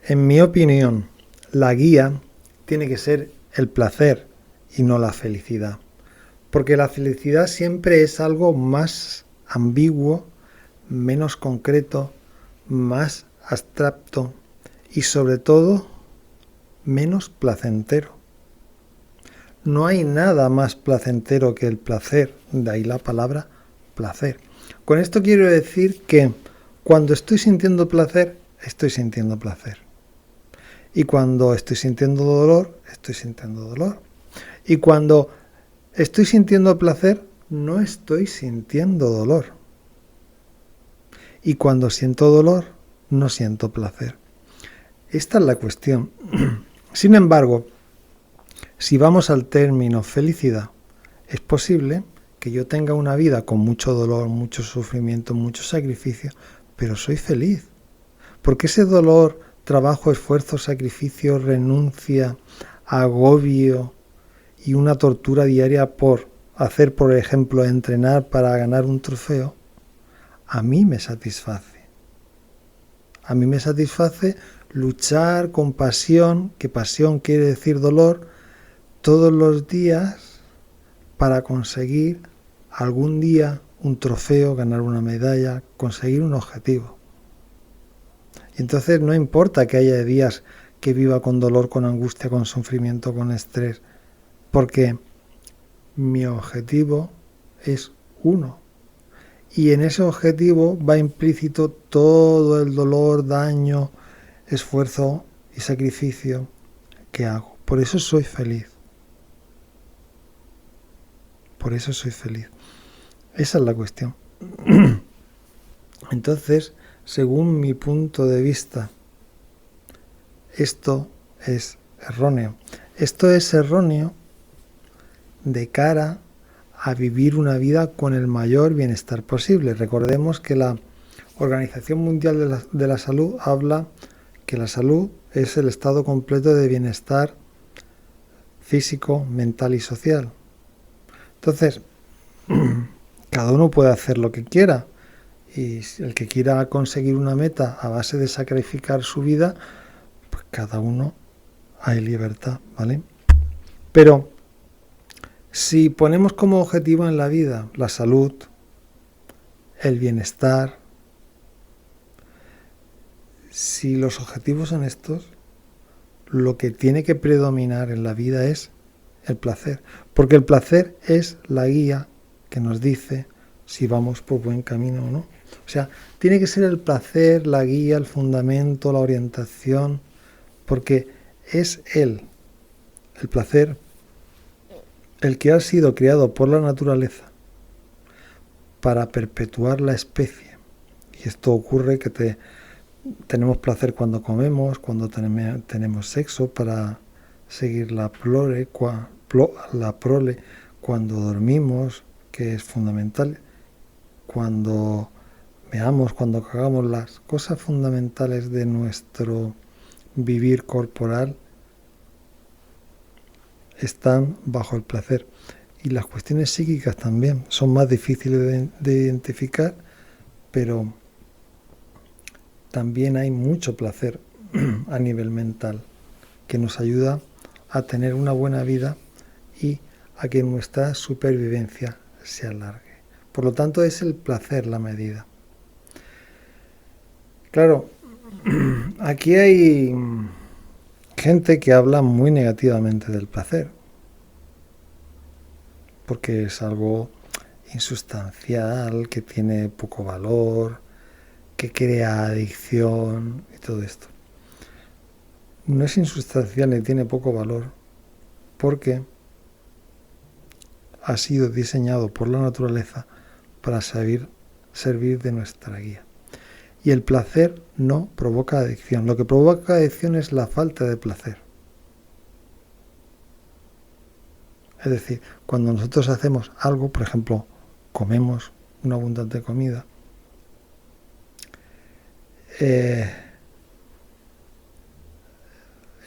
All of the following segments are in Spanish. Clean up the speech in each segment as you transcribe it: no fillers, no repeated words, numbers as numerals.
En mi opinión, la guía tiene que ser el placer y no la felicidad. Porque la felicidad siempre es algo más ambiguo, menos concreto, más abstracto y sobre todo menos placentero. No hay nada más placentero que el placer, de ahí la palabra placer. Con esto quiero decir que cuando estoy sintiendo placer, estoy sintiendo placer. Y cuando estoy sintiendo dolor, estoy sintiendo dolor. Y cuando estoy sintiendo placer, no estoy sintiendo dolor. Y cuando siento dolor, no siento placer. Esta es la cuestión. Sin embargo, si vamos al término felicidad, es posible que yo tenga una vida con mucho dolor, mucho sufrimiento, mucho sacrificio, pero soy feliz. Porque ese dolor, trabajo, esfuerzo, sacrificio, renuncia, agobio y una tortura diaria por hacer, por ejemplo, entrenar para ganar un trofeo, a mí me satisface. A mí me satisface luchar con pasión, que pasión quiere decir dolor, todos los días para conseguir algún día un trofeo, ganar una medalla, conseguir un objetivo. Y entonces no importa que haya días que viva con dolor, con angustia, con sufrimiento, con estrés, porque mi objetivo es uno. Y en ese objetivo va implícito todo el dolor, daño, esfuerzo y sacrificio que hago. Por eso soy feliz. Por eso soy feliz. Esa es la cuestión. Entonces, según mi punto de vista, esto es erróneo. Esto es erróneo de cara a vivir una vida con el mayor bienestar posible. Recordemos que la Organización Mundial de la Salud habla que la salud es el estado completo de bienestar físico, mental y social. Entonces, cada uno puede hacer lo que quiera y el que quiera conseguir una meta a base de sacrificar su vida, pues cada uno hay libertad, ¿vale? Pero si ponemos como objetivo en la vida la salud, el bienestar, si los objetivos son estos, lo que tiene que predominar en la vida es el placer, porque el placer es la guía que nos dice si vamos por buen camino o no. O sea, tiene que ser el placer, la guía, el fundamento, la orientación, porque es el placer, el que ha sido creado por la naturaleza para perpetuar la especie. Y esto ocurre que tenemos placer cuando comemos, cuando tenemos sexo, para seguir la prole, cuando dormimos, que es fundamental, cuando veamos, cuando hagamos las cosas fundamentales de nuestro vivir corporal, están bajo el placer. Y las cuestiones psíquicas también son más difíciles de identificar, pero también hay mucho placer a nivel mental que nos ayuda a tener una buena vida y a que nuestra supervivencia se alargue. Por lo tanto, es el placer la medida. Claro, aquí hay gente que habla muy negativamente del placer, porque es algo insustancial, que tiene poco valor, que crea adicción y todo esto. No es insustancial ni tiene poco valor, porque ha sido diseñado por la naturaleza para servir de nuestra guía. Y el placer no provoca adicción. Lo que provoca adicción es la falta de placer. Es decir, cuando nosotros hacemos algo, por ejemplo, comemos una abundante comida,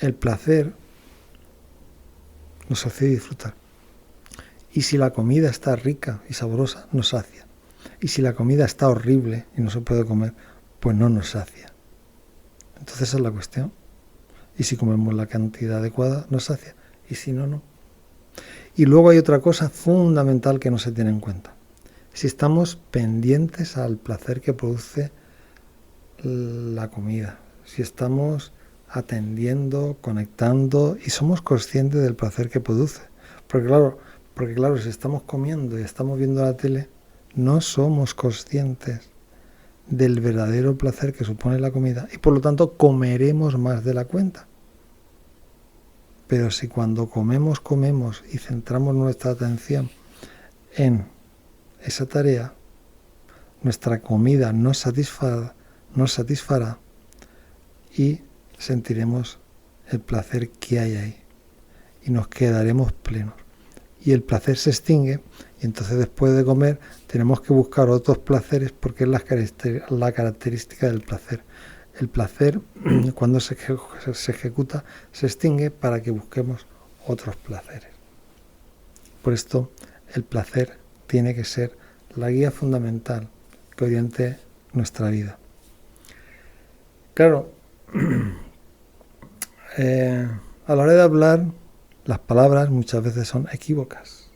el placer nos hace disfrutar. Y si la comida está rica y sabrosa, nos sacia. Y si la comida está horrible y no se puede comer, pues no nos sacia. Entonces esa es la cuestión. Y si comemos la cantidad adecuada, nos sacia. Y si no, no. Y luego hay otra cosa fundamental que no se tiene en cuenta. Si estamos pendientes al placer que produce la comida, si estamos atendiendo, conectando y somos conscientes del placer que produce. Porque claro, si estamos comiendo y estamos viendo la tele, no somos conscientes del verdadero placer que supone la comida y por lo tanto comeremos más de la cuenta. Pero si cuando comemos y centramos nuestra atención en esa tarea, nuestra comida nos satisfará y sentiremos el placer que hay ahí y nos quedaremos plenos. Y el placer se extingue y entonces después de comer tenemos que buscar otros placeres porque es la característica del placer. El placer, cuando se ejecuta, se extingue para que busquemos otros placeres. Por esto, el placer tiene que ser la guía fundamental que oriente nuestra vida. Claro, a la hora de hablar, las palabras muchas veces son equívocas.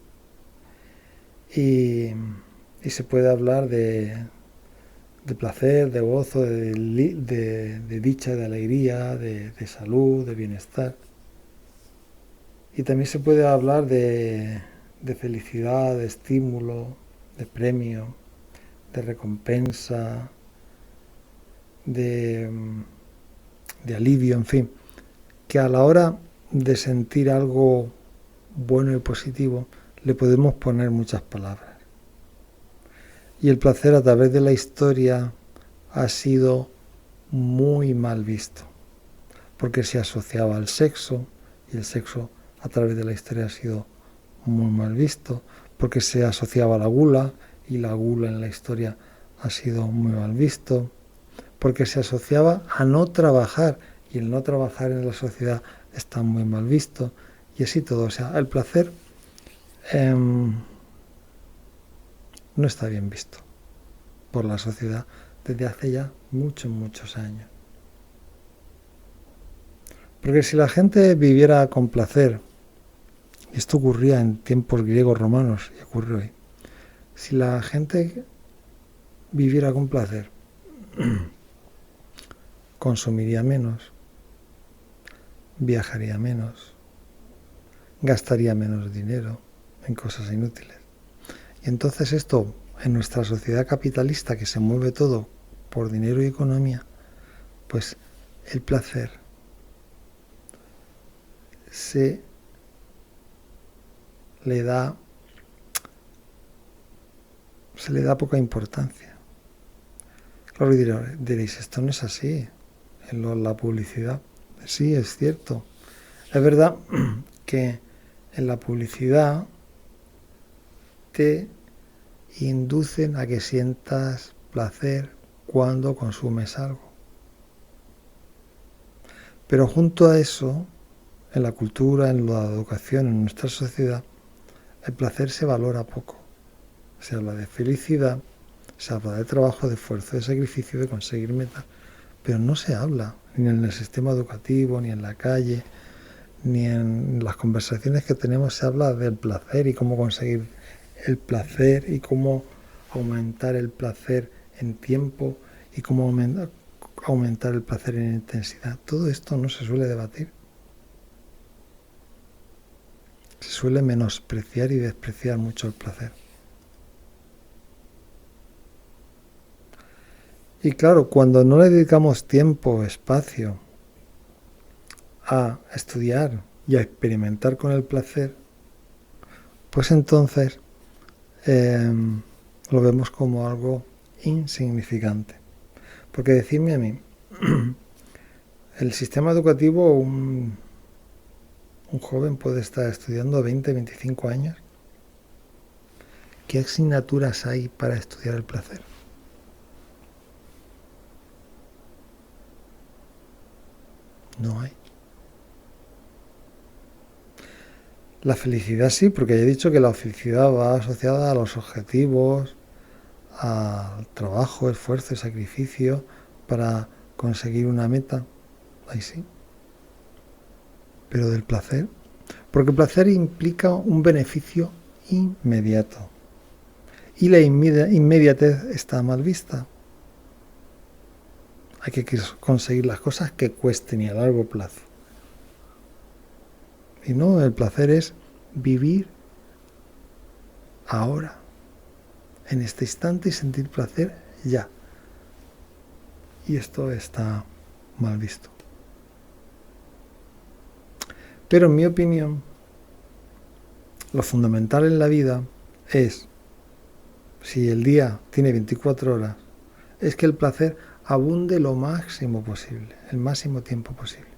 Y se puede hablar de placer, de gozo, de dicha, de alegría, de salud, de bienestar. Y también se puede hablar de felicidad, de estímulo, de premio, de recompensa, de alivio, en fin. Que a la hora de sentir algo bueno y positivo le podemos poner muchas palabras. Y el placer a través de la historia ha sido muy mal visto, porque se asociaba al sexo, y el sexo a través de la historia ha sido muy mal visto, porque se asociaba a la gula, y la gula en la historia ha sido muy mal visto, porque se asociaba a no trabajar, y el no trabajar en la sociedad está muy mal visto, y así todo. O sea, el placer no está bien visto por la sociedad desde hace ya muchos años. Porque si la gente viviera con placer, y esto ocurría en tiempos griegos romanos y ocurre hoy, si la gente viviera con placer, consumiría menos, viajaría menos, gastaría menos dinero en cosas inútiles. Y entonces esto, en nuestra sociedad capitalista que se mueve todo por dinero y economía, pues el placer se le da poca importancia. Claro, diréis, esto no es así en la publicidad. Sí, es cierto. Es verdad que en la publicidad te inducen a que sientas placer cuando consumes algo. Pero junto a eso, en la cultura, en la educación, en nuestra sociedad, el placer se valora poco. Se habla de felicidad, se habla de trabajo, de esfuerzo, de sacrificio, de conseguir metas, pero no se habla ni en el sistema educativo, ni en la calle, ni en las conversaciones que tenemos se habla del placer y cómo conseguir el placer y cómo aumentar el placer en tiempo y cómo aumentar el placer en intensidad. Todo esto no se suele debatir. Se suele menospreciar y despreciar mucho el placer. Y claro, cuando no le dedicamos tiempo, espacio a estudiar y a experimentar con el placer, pues entonces lo vemos como algo insignificante. Porque decirme a mí, el sistema educativo, un joven puede estar estudiando 20, 25 años. ¿Qué asignaturas hay para estudiar el placer? No hay. La felicidad sí, porque ya he dicho que la felicidad va asociada a los objetivos, al trabajo, esfuerzo y sacrificio para conseguir una meta. Ahí sí. pero del placer. Porque el placer implica un beneficio inmediato. Y la inmediatez está mal vista. Hay que conseguir las cosas que cuesten y a largo plazo. Y no, el placer es vivir ahora, en este instante, y sentir placer ya. Y esto está mal visto. Pero en mi opinión, lo fundamental en la vida es, si el día tiene 24 horas, es que el placer abunde lo máximo posible, el máximo tiempo posible.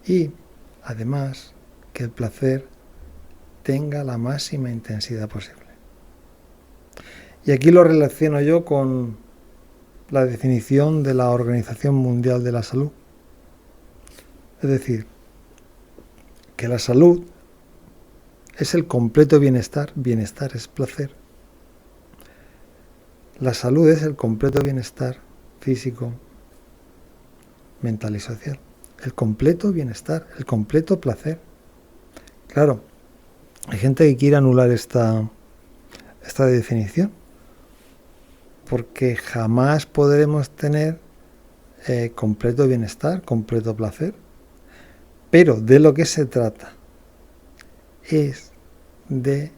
Y, además, que el placer tenga la máxima intensidad posible. Y aquí lo relaciono yo con la definición de la Organización Mundial de la Salud. Es decir, que la salud es el completo bienestar, bienestar es placer. La salud es el completo bienestar físico, mental y social. El completo bienestar, el completo placer. Claro, hay gente que quiere anular esta definición, porque jamás podremos tener completo bienestar, completo placer. Pero de lo que se trata es de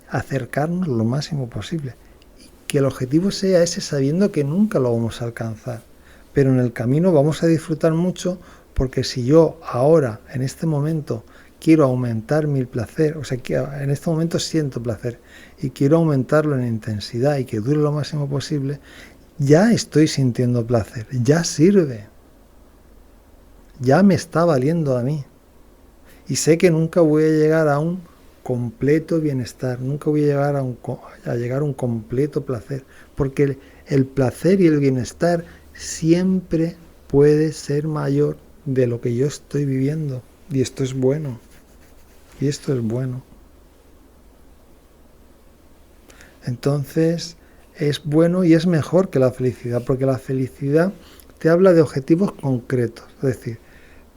acercarnos lo máximo posible. Y que el objetivo sea ese, sabiendo que nunca lo vamos a alcanzar. Pero en el camino vamos a disfrutar mucho, porque si yo ahora, en este momento, quiero aumentar mi placer, o sea, que en este momento siento placer y quiero aumentarlo en intensidad y que dure lo máximo posible, ya estoy sintiendo placer, ya sirve. Ya me está valiendo a mí. Y sé que nunca voy a llegar a un completo bienestar, nunca voy a llegar a un completo placer, porque el placer y el bienestar siempre puede ser mayor de lo que yo estoy viviendo. Y esto es bueno. Y esto es bueno. Entonces, es bueno y es mejor que la felicidad, porque la felicidad te habla de objetivos concretos, es decir,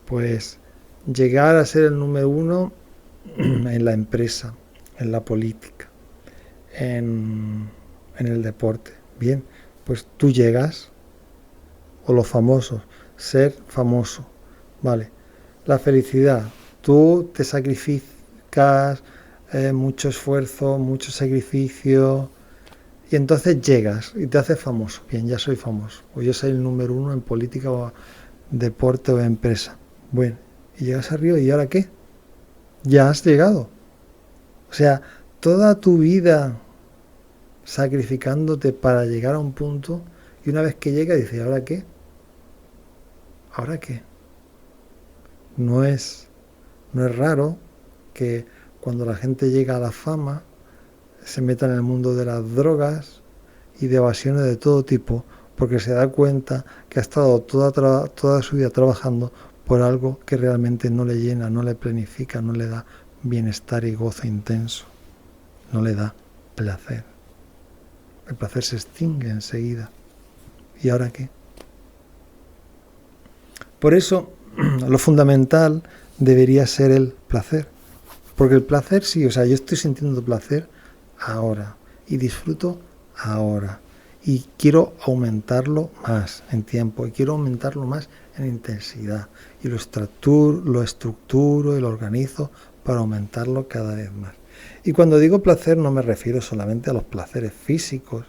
pues llegar a ser el número uno en la empresa, en la política, en el deporte. Bien, pues tú llegas, o los famosos, ser famoso, ¿vale? La felicidad, tú te sacrificas, mucho esfuerzo, mucho sacrificio, y entonces llegas y te haces famoso. Bien, ya soy famoso, o yo soy el número uno en política o deporte o empresa. Bueno, y llegas arriba, ¿y ahora qué? Ya has llegado. O sea, toda tu vida sacrificándote para llegar a un punto, y una vez que llega dices, ¿ahora qué? ¿Ahora qué? No es raro que cuando la gente llega a la fama se meta en el mundo de las drogas y de evasiones de todo tipo, porque se da cuenta que ha estado toda su vida trabajando por algo que realmente no le llena, no le planifica, no le da bienestar y gozo intenso, no le da placer. El placer se extingue enseguida. ¿Y ahora qué? Por eso, lo fundamental debería ser el placer. Porque el placer sí, o sea, yo estoy sintiendo placer ahora y disfruto ahora. Y quiero aumentarlo más en tiempo y quiero aumentarlo más en intensidad. Y lo estructuro y lo organizo para aumentarlo cada vez más. Y cuando digo placer no me refiero solamente a los placeres físicos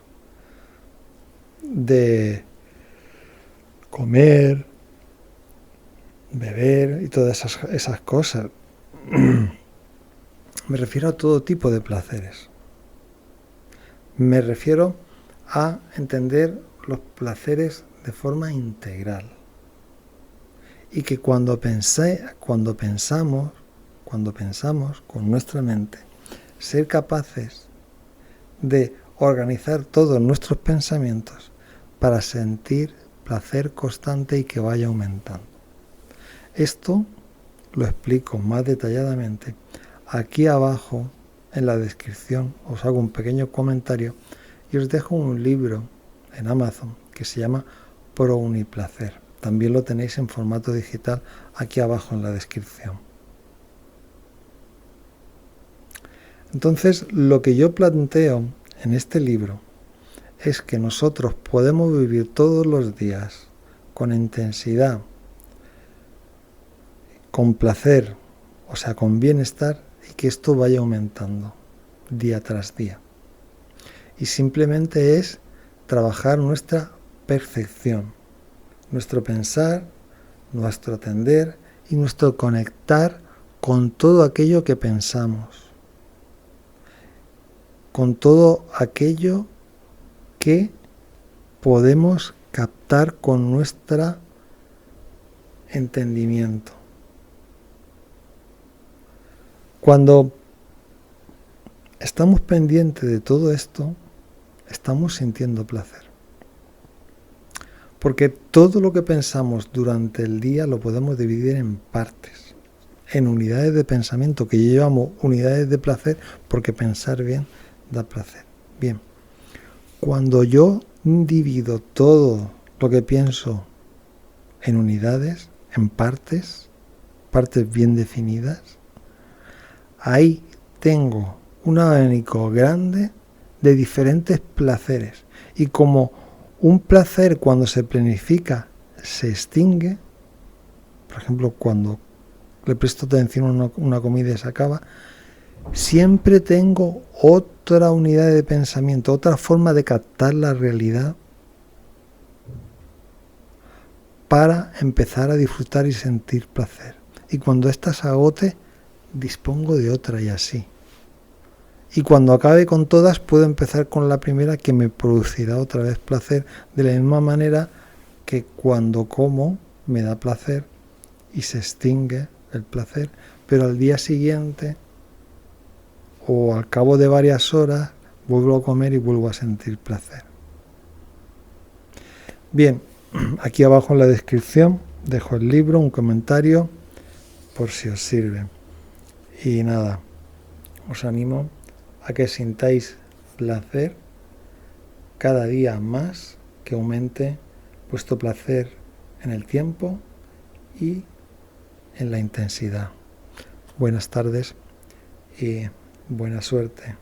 de comer, beber y todas esas cosas. Me refiero a todo tipo de placeres. Me refiero a entender los placeres de forma integral. Y que cuando pensamos con nuestra mente, ser capaces de organizar todos nuestros pensamientos para sentir placer constante y que vaya aumentando. Esto lo explico más detalladamente. Aquí abajo en la descripción os hago un pequeño comentario y os dejo un libro en Amazon que se llama Pro Uniplacer. También lo tenéis en formato digital aquí abajo en la descripción. Entonces, lo que yo planteo en este libro es que nosotros podemos vivir todos los días con intensidad, con placer, o sea, con bienestar, y que esto vaya aumentando día tras día. Y simplemente es trabajar nuestra percepción, nuestro pensar, nuestro atender y nuestro conectar con todo aquello que pensamos, con todo aquello que podemos captar con nuestro entendimiento. Cuando estamos pendientes de todo esto, estamos sintiendo placer. Porque todo lo que pensamos durante el día lo podemos dividir en partes, en unidades de pensamiento, que yo llamo unidades de placer, porque pensar bien da placer. Bien, cuando yo divido todo lo que pienso en unidades, en partes bien definidas, ahí tengo un abanico grande de diferentes placeres. Y como un placer cuando se planifica se extingue, por ejemplo, cuando le presto atención a una comida y se acaba, siempre tengo otra unidad de pensamiento, otra forma de captar la realidad para empezar a disfrutar y sentir placer. Y cuando ésta se agote, dispongo de otra y así. Y cuando acabe con todas, puedo empezar con la primera, que me producirá otra vez placer, de la misma manera que cuando como me da placer y se extingue el placer, pero al día siguiente o al cabo de varias horas vuelvo a comer y vuelvo a sentir placer. Bien, aquí abajo en la descripción dejo el libro, un comentario por si os sirve. Y nada, os animo a que sintáis placer cada día más, que aumente vuestro placer en el tiempo y en la intensidad. Buenas tardes y buena suerte.